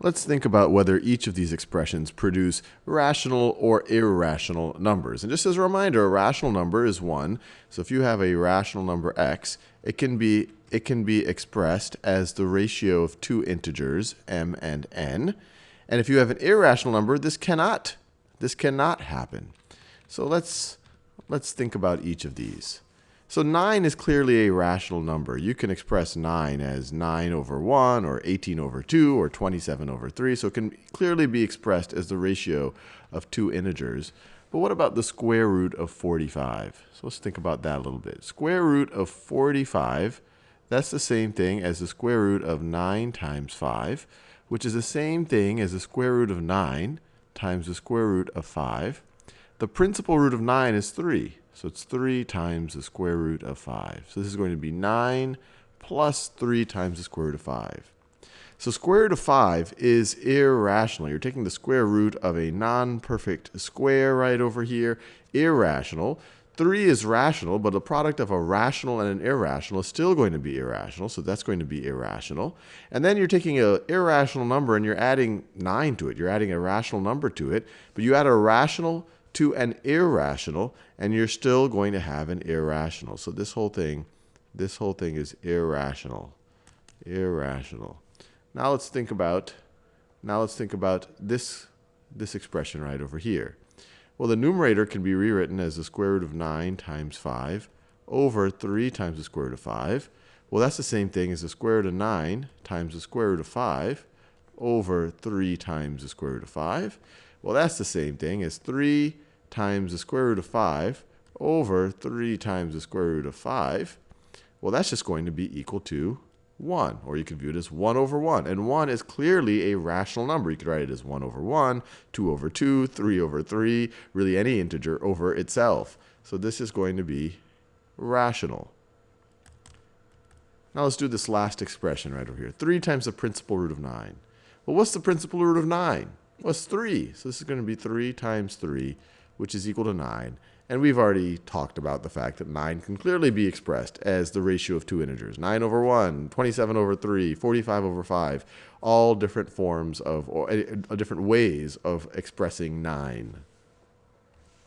Let's think about whether each of these expressions produce rational or irrational numbers. And just as a reminder, a rational number is 1. So if you have a rational number x, it can be expressed as the ratio of two integers, m and n. And if you have an irrational number, this cannot happen. So let's think about each of these. So 9 is clearly a rational number. You can express 9 as 9 over 1, or 18 over 2, or 27 over 3. So it can clearly be expressed as the ratio of two integers. But what about the square root of 45? So let's think about that a little bit. Square root of 45, that's the same thing as the square root of 9 times 5, which is the same thing as the square root of 9 times the square root of 5. The principal root of 9 is 3. So it's 3 times the square root of 5. So this is going to be 9 plus 3 times the square root of 5. So square root of 5 is irrational. You're taking the square root of a non-perfect square right over here. Irrational. 3 is rational, but the product of a rational and an irrational is still going to be irrational. So that's going to be irrational. And then you're taking an irrational number and you're adding 9 to it. You're adding a rational number to it. But you add a rational to an irrational, and you're still going to have an irrational. So this whole thing is irrational. Irrational. Now let's think about this expression right over here. Well, the numerator can be rewritten as the square root of 9 times 5 over 3 times the square root of 5. Well, that's the same thing as the square root of 9 times the square root of 5 over 3 times the square root of 5. Well, that's the same thing as 3 times the square root of 5 over 3 times the square root of 5. Well, that's just going to be equal to 1. Or you could view it as 1 over 1. And 1 is clearly a rational number. You could write it as 1 over 1, 2 over 2, 3 over 3, really any integer over itself. So this is going to be rational. Now let's do this last expression right over here. 3 times the principal root of 9. Well, what's the principal root of 9? Well, it's 3. So this is going to be 3 times 3, which is equal to 9. And we've already talked about the fact that 9 can clearly be expressed as the ratio of two integers. 9 over 1, 27 over 3, 45 over 5, all different forms of, or different ways of expressing 9.